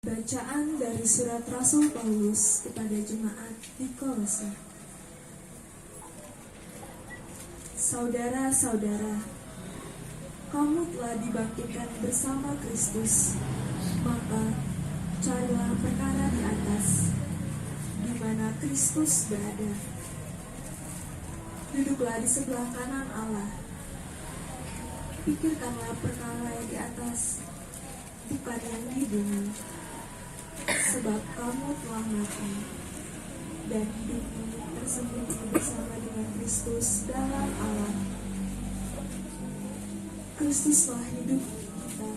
Bacaan dari surat Rasul Paulus kepada jemaat di Kolose. Saudara-saudara, kamu telah dibangkitkan bersama Kristus, maka carilah perkara di atas, di mana Kristus berada. Duduklah di sebelah kanan Allah. Pikirkanlah perkara yang di atas, bukan yang di bumi. Sebab kamu telah mati, dan hidupmu tersembunyi bersama dengan Kristus dalam Allah. Kristuslah hidup kita.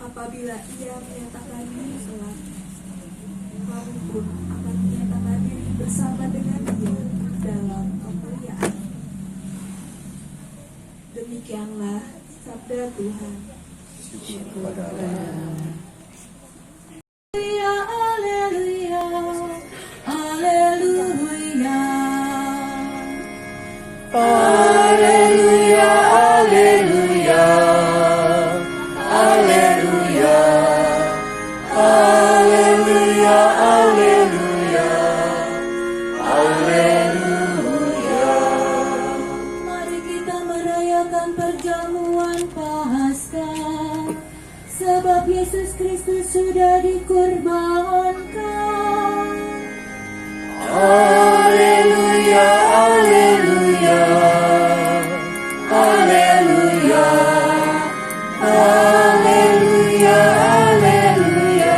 Apabila Ia menyatakan diri kelak, kamu pun akan menyatakan diri bersama dengan Dia dalam kemuliaan. Demikianlah sabda Tuhan. Sebab Yesus Kristus sudah dikurbankan. Haleluya, haleluya, haleluya, haleluya, haleluya,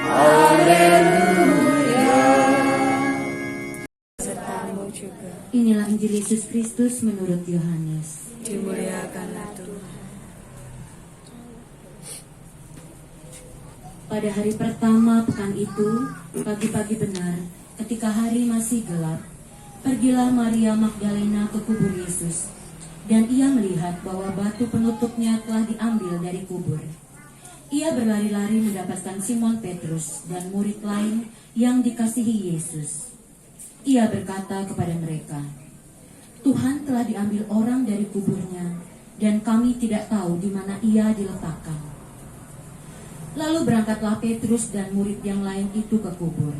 haleluya. Sertamu juga. Inilah Injil Yesus Kristus menurut Yohanes. Dimuliakanlah Tuhan. Pada hari pertama pekan itu, pagi-pagi benar, ketika hari masih gelap, pergilah Maria Magdalena ke kubur Yesus, dan ia melihat bahwa batu penutupnya telah diambil dari kubur. Ia berlari-lari mendapatkan Simon Petrus dan murid lain yang dikasihi Yesus. Ia berkata kepada mereka, "Tuhan telah diambil orang dari kuburnya, dan kami tidak tahu di mana ia diletakkan." Lalu berangkatlah Petrus dan murid yang lain itu ke kubur.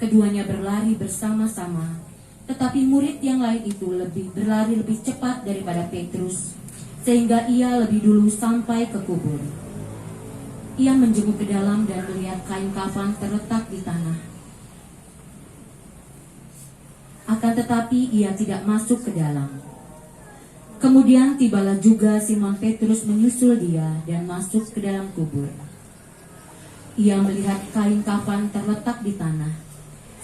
Keduanya berlari bersama-sama, tetapi murid yang lain itu berlari lebih cepat daripada Petrus, sehingga ia lebih dulu sampai ke kubur. Ia menjenguk ke dalam dan melihat kain kafan terletak di tanah. akan tetapi ia tidak masuk ke dalam. Kemudian tibalah juga Simon Petrus menyusul dia dan masuk ke dalam kubur. Ia melihat kain kafan terletak di tanah,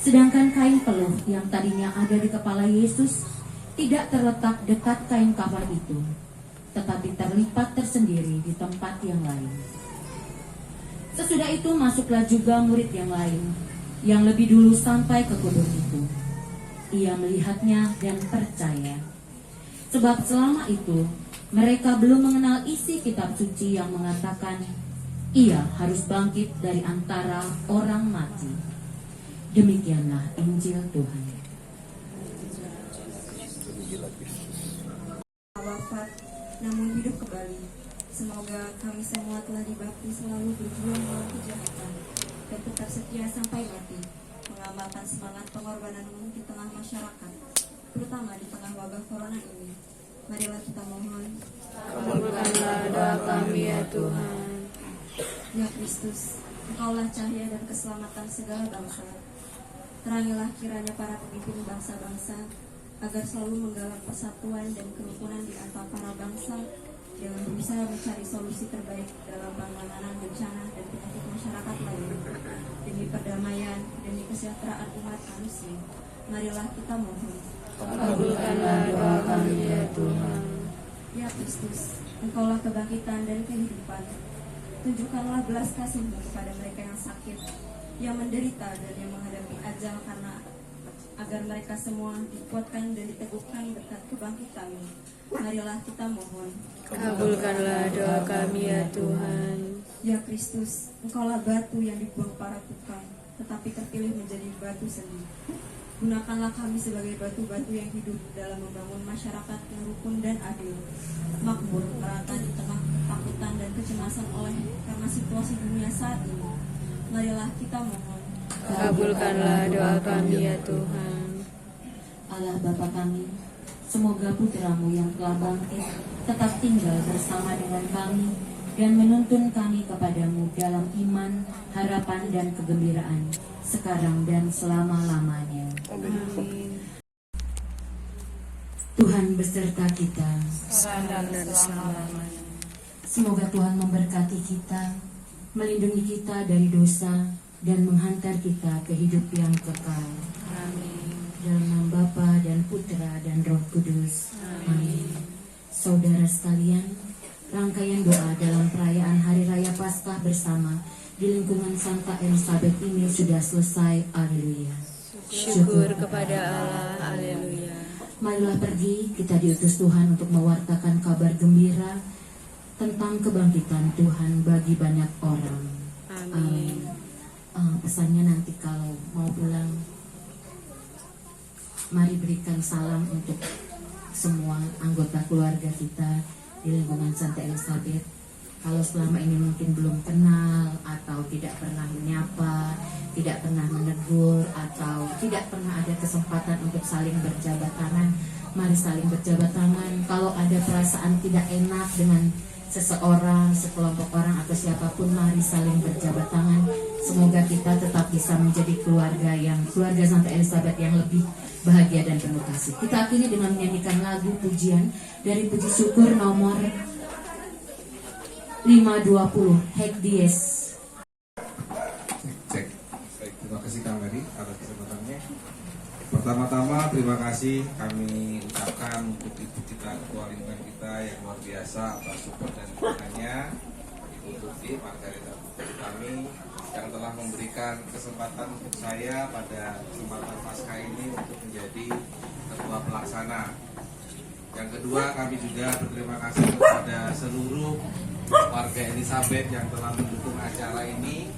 sedangkan kain peluh yang tadinya ada di kepala Yesus tidak terletak dekat kain kafan itu, tetapi terlipat tersendiri di tempat yang lain. Sesudah itu masuklah juga murid yang lain, yang lebih dulu sampai ke kubur itu. Ia melihatnya dan percaya. Sebab selama itu mereka belum mengenal isi kitab suci yang mengatakan ia harus bangkit dari antara orang mati. Demikianlah Injil Tuhan. Wafat namun hidup kembali. Semoga kami semua telah dibaptis selalu berjuang melawan kejahatan dan tetap setia sampai mati, mengamalkan semangat pengorbananmu di tengah masyarakat, terutama di tengah wabah corona ini. Marilah kita mohon. Kabulkanlah doa kami ya Tuhan. Ya Kristus, Engkaulah cahaya dan keselamatan segala bangsa. Terangilah kiranya para pemimpin bangsa-bangsa agar selalu menggalak persatuan dan kerukunan di antara para bangsa dengan berusaha mencari solusi terbaik dalam penanganan bencana dan penyakit masyarakat lain demi perdamaian, demi kesejahteraan umat manusia. Marilah kita mohon. Kabulkanlah doa kami ya Tuhan. Ya Kristus, Engkaulah kebangkitan dan kehidupan. Tunjukkanlah belas kasih-Mu kepada mereka yang sakit, yang menderita dan yang menghadapi ajal, karena agar mereka semua dikuatkan dan diteguhkan berkat kebangkitan-Mu. Marilah kita mohon. Kabulkanlah doa kami ya Tuhan. Ya Kristus, Engkaulah batu yang dibuang para tukang, tetapi terpilih menjadi batu sendi. Gunakanlah kami sebagai batu-batu yang hidup dalam membangun masyarakat yang rukun dan adil, makmur, merata di tengah ketakutan dan kecemasan oleh karena situasi dunia saat ini. Marilah kita mohon. Kabulkanlah doa kami ya Tuhan. Allah Bapa kami, semoga putra-Mu yang telah bangkit tetap tinggal bersama dengan kami dan menuntun kami kepadamu dalam iman, harapan, dan kegembiraan, sekarang dan selama-lamanya. Amin. Tuhan beserta kita. Sekarang dan selama-lamanya. Semoga Tuhan memberkati kita, melindungi kita dari dosa, dan menghantar kita ke hidup yang kekal. Amin. Dalam nama Bapa dan Putra dan Roh Kudus. Amin. Saudara sekalian, rangkaian doa dalam perayaan Hari Raya Paskah bersama di lingkungan Santa Elizabeth ini sudah selesai. Haleluya. Syukur kepada Allah. Haleluya. Marilah pergi, kita diutus Tuhan untuk mewartakan kabar gembira tentang kebangkitan Tuhan bagi banyak orang. Amin. Pesannya nanti kalau mau pulang, mari berikan salam untuk semua anggota keluarga kita di lingkungan Santa Elizabeth. Kalau selama ini mungkin belum kenal atau tidak pernah menyapa, tidak pernah menegur, atau tidak pernah ada kesempatan untuk saling berjabat tangan, mari saling berjabat tangan. Kalau ada perasaan tidak enak dengan seseorang, sekelompok orang, atau siapapun, mari saling berjabat tangan. Semoga kita tetap bisa menjadi keluarga Santa Elizabeth yang lebih bahagia dan penuh kasih. Kita akhiri dengan menyanyikan lagu pujian dari puji syukur nomor 520, Hack Dies. Cek. Baik, terima kasih Kang Mary atas kesempatannya. Pertama-tama terima kasih kami ucapkan untuk ibu kita, ketua lingkungan kita yang luar biasa atas support dan dukungannya, Ibu Tuti Margarita Putri kami yang telah memberikan kesempatan untuk saya pada kesempatan Paskah ini untuk menjadi ketua pelaksana. Yang kedua, kami juga berterima kasih kepada seluruh warga Elizabeth yang telah mendukung acara ini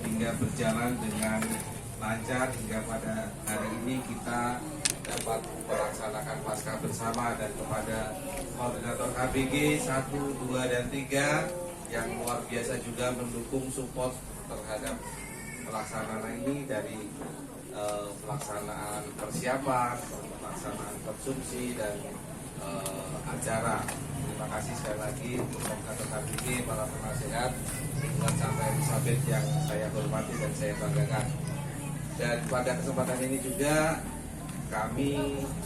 hingga berjalan dengan lancar hingga pada hari ini kita dapat melaksanakan Paskah bersama, dan kepada koordinator KBG 1, 2, dan 3 yang luar biasa juga mendukung support terhadap pelaksanaan ini, dari pelaksanaan persiapan, pelaksanaan konsumsi, dan acara. Terima kasih sekali lagi untuk koordinator KBG, para penasehat lingkungan Santa Elizabeth yang saya hormati dan saya banggakan. Dan pada kesempatan ini juga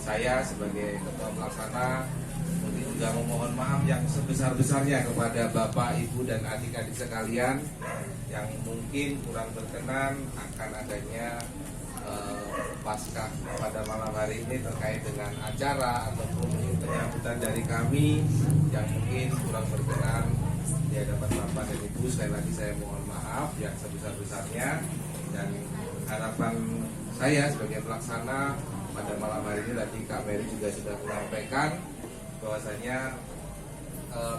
saya sebagai ketua pelaksana juga memohon maaf yang sebesar-besarnya kepada Bapak, Ibu, dan adik-adik sekalian yang mungkin kurang berkenan akan adanya Paskah pada malam hari ini terkait dengan acara ataupun penyambutan dari kami yang mungkin kurang berkenan di hadapan Bapak dan Ibu. Sekali lagi saya mohon maaf yang sebesar-besarnya, dan harapan saya sebagai pelaksana pada malam hari ini tadi Kak Mary juga sudah menyampaikan bahwasanya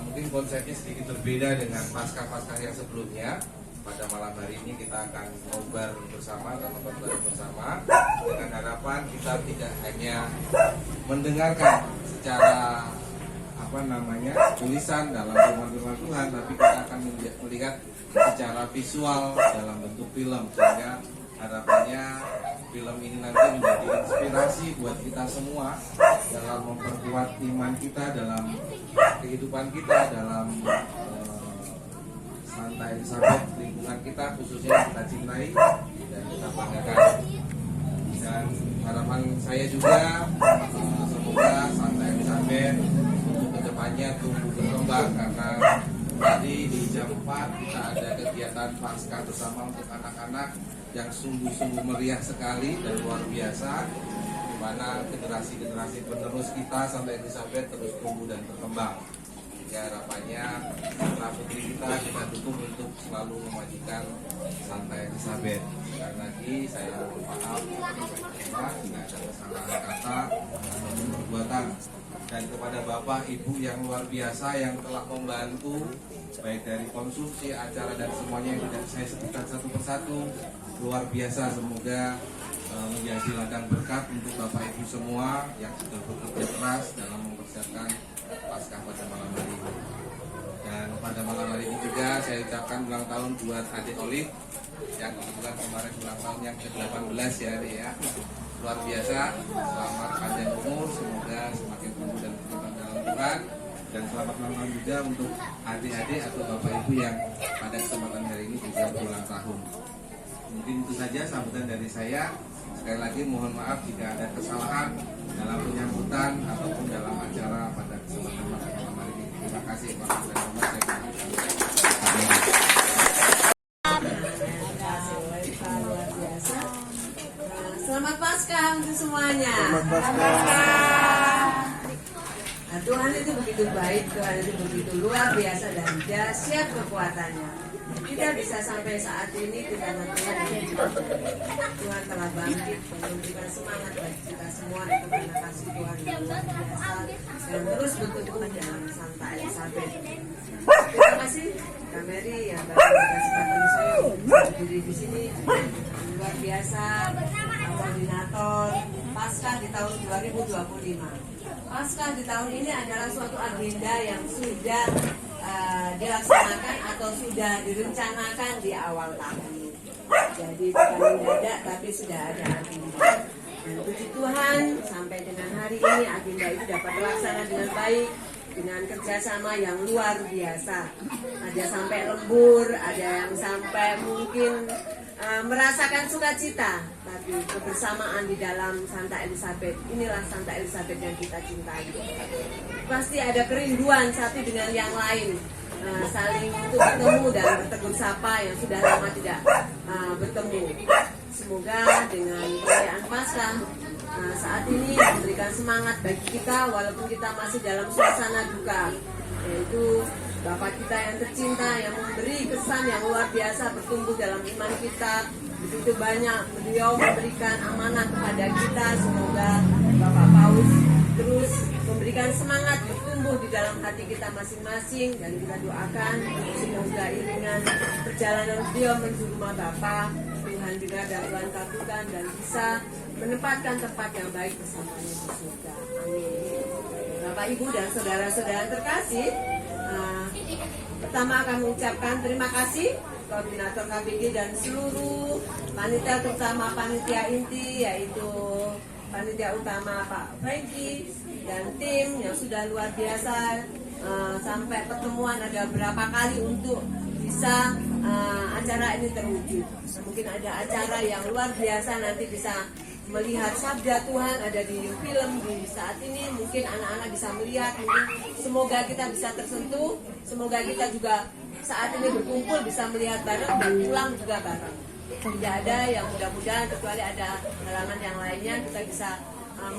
mungkin konsepnya sedikit berbeda dengan Paskah-Paskah yang sebelumnya. Pada malam hari ini kita akan nobar bersama dan nonton bareng bersama dengan harapan kita tidak hanya mendengarkan secara tulisan dalam firman Tuhan, tapi kita akan melihat secara visual dalam bentuk film, sehingga harapannya film ini nanti menjadi inspirasi buat kita semua dalam memperkuat iman kita, dalam kehidupan kita, dalam Santa Elizabeth, lingkungan kita khususnya yang kita cintai dan kita banggakan. Dan harapan saya juga semoga Santa Elizabeth untuk kedepannya tumbuh berkembang, karena tadi di jam 4 kita ada kegiatan Paskah bersama untuk anak-anak yang sungguh-sungguh meriah sekali dan luar biasa, di mana generasi-generasi penerus kita Santa Elizabeth terus tumbuh dan berkembang. Ya, harapannya putra putri kita dukung untuk selalu memajukan Santa Elizabeth. Sekali lagi saya mohon maaf jika ada kesalahan kata ataupun perbuatan, dan kepada Bapak Ibu yang luar biasa yang telah membantu baik dari konsumsi acara dan semuanya yang tidak saya sebutkan satu persatu, luar biasa. Semoga menjadi ladang berkat untuk Bapak Ibu semua yang sudah bekerja keras dalam mempersiapkan Paskah pada malam hari ini. Dan pada malam hari ini juga saya ucapkan ulang tahun buat adik Olive yang kebetulan kemarin ulang tahun yang ke-18 ya adik ya. Luar biasa, selamat panjang umur, semoga semakin tumbuh dan berkembang dalam Tuhan. Dan selamat ulang tahun juga untuk adik-adik atau Bapak Ibu yang pada kesempatan hari ini juga ulang tahun. Mungkin itu saja sambutan dari saya. Sekali lagi mohon maaf jika ada kesalahan dalam penyambutan ataupun dalam acara pada kesempatan malam hari ini. Terima kasih Pak luar biasa. Selamat Paskah untuk semuanya. Nah, Tuhan itu begitu baik, Tuhan itu begitu luar biasa dan dahsyat kekuatannya. Kita bisa sampai saat ini kita Tuhan telah bangkit dan memberikan semangat bagi kita semua. Itu karena kasih Tuhan yang luar biasa dan terus bertumbuh dalam Santa Elizabeth. Terima kasih Kak Mary yang bagi kesempatan saya berdiri di sini, luar biasa. Koordinator Paskah di tahun 2025. Paskah di tahun ini adalah suatu agenda yang sudah dilaksanakan atau sudah direncanakan di awal tahun. Jadi bukan mendadak, tapi sudah ada agenda. Dan puji Tuhan sampai dengan hari ini agenda itu dapat dilaksanakan dengan baik, dengan kerjasama yang luar biasa. Ada sampai lembur, ada yang sampai mungkin merasakan sukacita, tapi kebersamaan di dalam Santa Elizabeth. Inilah Santa Elizabeth yang kita cintai. Pasti ada kerinduan satu dengan yang lain, saling untuk bertemu dan bertegur sapa yang sudah lama tidak bertemu. Semoga dengan perayaan Paskah saat ini memberikan semangat bagi kita walaupun kita masih dalam suasana duka, yaitu Bapak kita yang tercinta yang memberi kesan yang luar biasa bertumbuh dalam iman kita. Begitu banyak beliau memberikan amanah kepada kita. Semoga Bapak Paus terus memberikan semangat bertumbuh di dalam hati kita masing-masing, dan kita doakan semoga iringan perjalanan beliau menuju rumah Bapa Tuhan juga dan Tuhan kabulkan dan bisa menempatkan tempat yang baik bersamanya di surga. Amin. Bapak Ibu dan saudara-saudara terkasih, pertama kami ucapkan terima kasih koordinator KBG dan seluruh panitia, terutama panitia inti yaitu panitia utama Pak Franky dan tim yang sudah luar biasa. Sampai pertemuan ada berapa kali untuk bisa acara ini terwujud. Mungkin ada acara yang luar biasa nanti bisa melihat sabda Tuhan ada di film di saat ini. Mungkin anak-anak bisa melihat, mungkin semoga kita bisa tersentuh, semoga kita juga saat ini berkumpul bisa melihat bareng dan pulang juga bareng. Tidak ada yang mudah-mudahan kecuali ada halangan yang lainnya kita bisa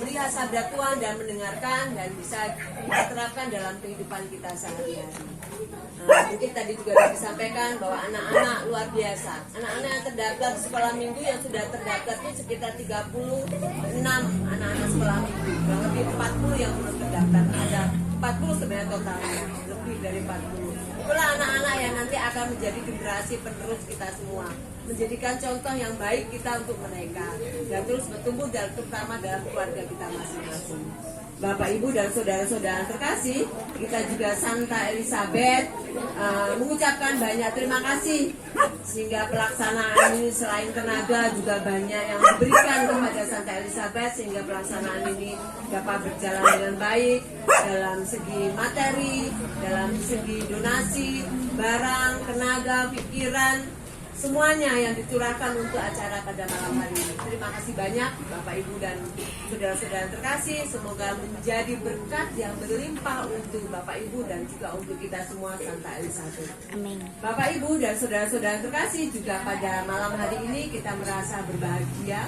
melihat sabda Tuhan dan mendengarkan dan bisa kita terapkan dalam kehidupan kita sehari-hari. Mungkin tadi juga sudah disampaikan bahwa anak-anak luar biasa. Anak-anak yang terdaftar di sekolah minggu yang sudah terdaftar itu sekitar 36 anak-anak sekolah minggu. Kurang lebih 40 yang belum terdaftar. Ada 40 sebenarnya totalnya, lebih dari 40. Itulah anak-anak yang nanti akan menjadi generasi penerus kita semua, menjadikan contoh yang baik kita untuk mereka dan terus bertumbuh dan terutama dalam keluarga kita masing-masing. Bapak, Ibu, dan saudara-saudara terkasih, kita juga Santa Elizabeth mengucapkan banyak terima kasih sehingga pelaksanaan ini selain tenaga juga banyak yang diberikan kepada Santa Elizabeth sehingga pelaksanaan ini dapat berjalan dengan baik dalam segi materi, dalam segi donasi, barang, tenaga, pikiran, semuanya yang dicurahkan untuk acara pada malam hari ini. Terima kasih banyak Bapak, Ibu, dan saudara-saudara terkasih. Semoga menjadi berkat yang berlimpah untuk Bapak, Ibu, dan juga untuk kita semua Santa Elizabeth. Amin. Bapak, Ibu, dan saudara-saudara terkasih, juga pada malam hari ini kita merasa berbahagia.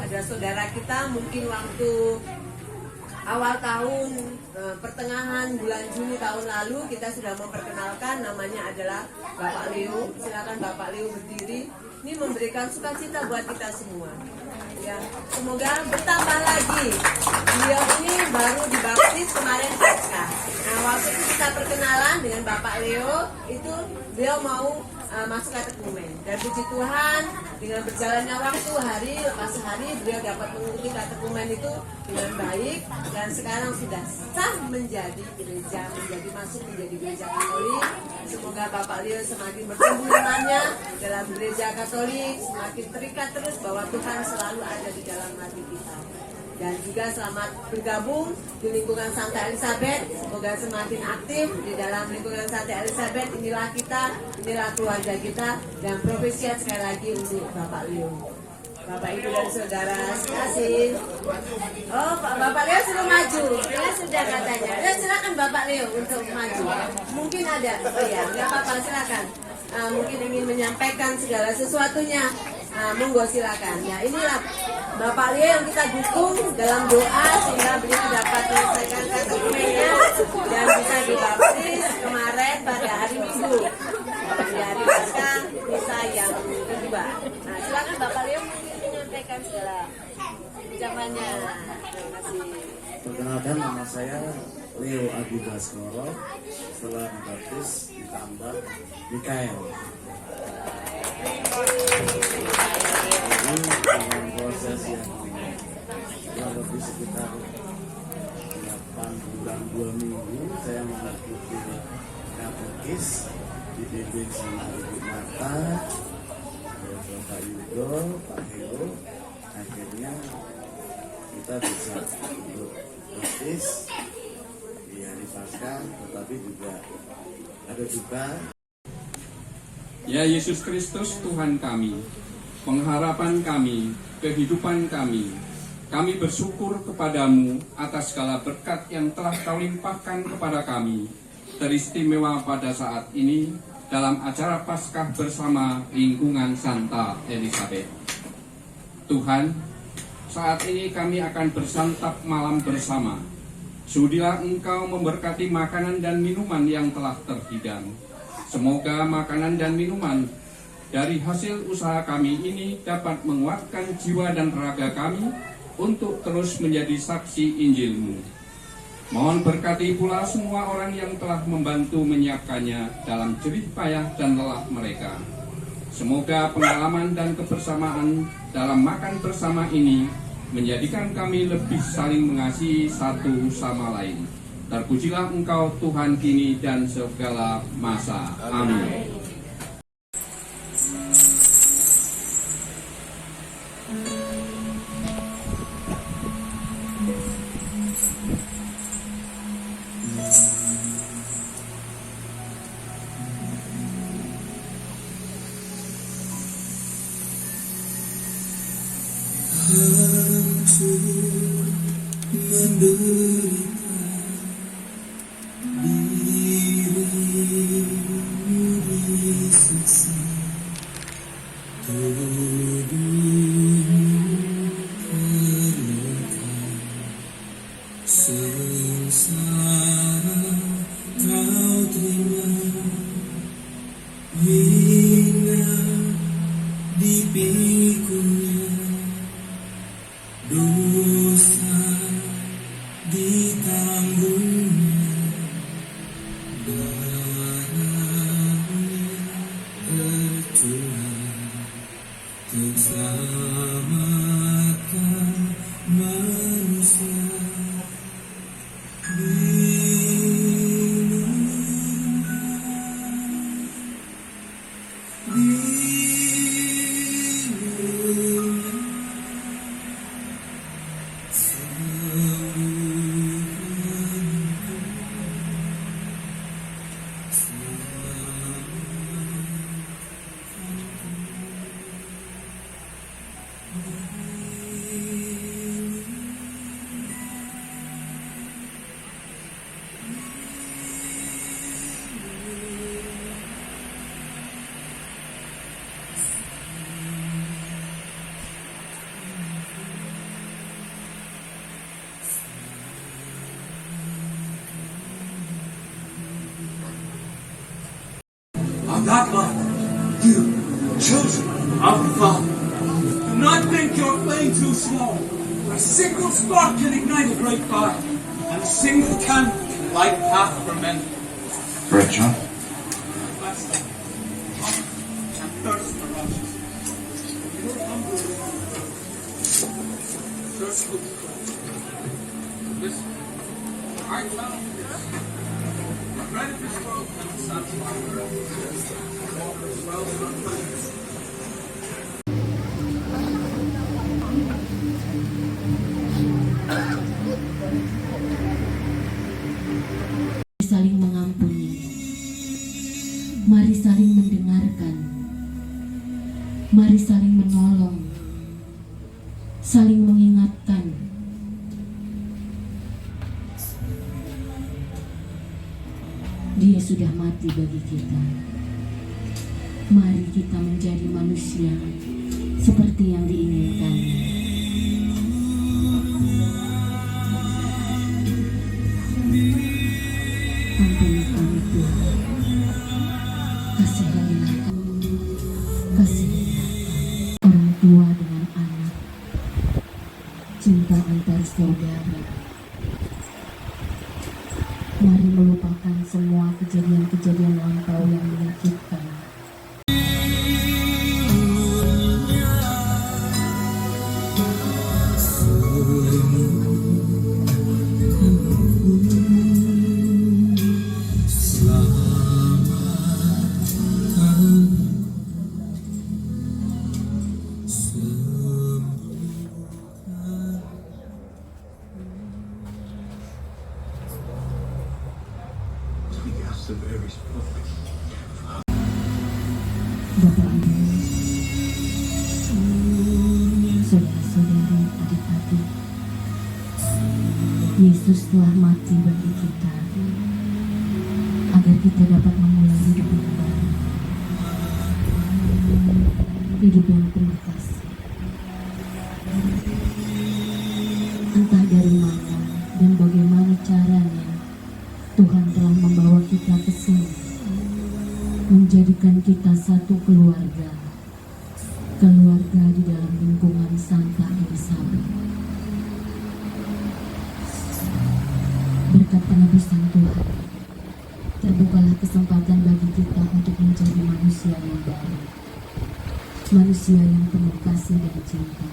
Ada saudara kita mungkin waktu awal tahun pertengahan bulan Juni tahun lalu kita sudah memperkenalkan, namanya adalah Bapak Leo. Silakan Bapak Leo berdiri. Ini memberikan sukacita buat kita semua. Ya, semoga bertambah lagi. Beliau ini baru dibaptis kemarin Paskah. Nah, waktu itu kita perkenalan dengan Bapak Leo, itu beliau mau masuk katekumen. Dan puji Tuhan, dengan berjalannya waktu hari lepas hari beliau dapat mengikuti katekumen itu dengan baik dan sekarang sudah sah menjadi gereja, masuk menjadi gereja Katolik. Semoga Bapak Leo semakin bertumbuh imannya dalam gereja Katolik, semakin terikat terus bahwa Tuhan selalu ada di dalam hati kita. Dan juga selamat bergabung di lingkungan Santa Elizabeth. Semoga semakin aktif di dalam lingkungan Santa Elizabeth. Inilah kita, inilah keluarga kita. Dan profesiat sekali lagi untuk Bapak Leo. Bapak, Ibu, dan saudara sekasih. Oh, Bapak Leo suruh maju. Ya sudah katanya. Ya, silakan Bapak Leo untuk maju. Mungkin ada. Oh ya, nggak apa-apa, silakan. Mungkin ingin menyampaikan segala sesuatunya. Monggo silakan. Ya, inilah Bapak Leo yang kita dukung dalam doa sehingga beliau dapat menyelesaikan katekumennya dan bisa dibaptis kemarin pada hari Minggu di hari Paskah misa yang kedua. Nah, silakan Bapak Leo menyampaikan segala ucapannya. Terima kasih. Perkenalkan, nama saya Leo Adi Baskoro. Setelah dibaptis ditambah Mikael. Ini dalam proses yang kurang lebih sekitar 8 bulan 2 minggu saya mengikuti katekis dibimbing sama Ibu Marta, Bapak Yudo, Pak Hero. Akhirnya kita bisa untuk baptis di hari Paskah, tetapi juga ada duka. Ya Yesus Kristus Tuhan kami, pengharapan kami, kehidupan kami bersyukur kepadamu atas segala berkat yang telah kau limpahkan kepada kami, teristimewa pada saat ini dalam acara Paskah bersama lingkungan Santa Elizabeth. Tuhan, saat ini kami akan bersantap malam bersama. Sudilah Engkau memberkati makanan dan minuman yang telah terhidang. Semoga makanan dan minuman dari hasil usaha kami ini dapat menguatkan jiwa dan raga kami untuk terus menjadi saksi Injil-Mu. Mohon berkati pula semua orang yang telah membantu menyiapkannya dalam jerih payah dan lelah mereka. Semoga pengalaman dan kebersamaan dalam makan bersama ini menjadikan kami lebih saling mengasihi satu sama lain. Terpujilah Engkau Tuhan kini dan segala masa. Amin. Amin. On that night, you, children of the Father, do not think you're playing too small. A single spark can ignite a great fire, and a single candle can light a path for many. Right, John? And thirst for righteousness. You're hungry. Thirst for Christ. Listen, I found this. The bread of this world cannot satisfy the earth. Water as well as unpleasant. Saling mengampuni, mari saling mendengarkan, mari saling menolong, saling mengingatkan. Dia sudah mati bagi kita. Mari kita menjadi manusia seperti yang diinginkannya. Ampuni kami Tuhan, kasihanilah kami, kasihanilah orang tua dengan anak, cinta antar saudara. Mari melupakan semua kejadian-kejadian lampau yang menyakitkan. Bapak Ibu, saudara-saudari, adik-adik, Yesus telah mati bagi kita agar kita dapat memulai hidup yang baru, hidup yang penuh kasih. Entah dari mana dan bagaimana caranya Tuhan telah membawa kita ke sini, menjadikan kita satu keluarga di dalam lingkungan Santa Elisabeth. Berkat penebusan Tuhan, terbukalah kesempatan bagi kita untuk menjadi manusia yang baru, manusia yang penuh kasih dan cinta.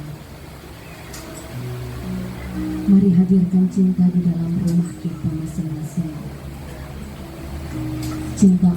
Mari hadirkan cinta di dalam rumah kita masing-masing. Cinta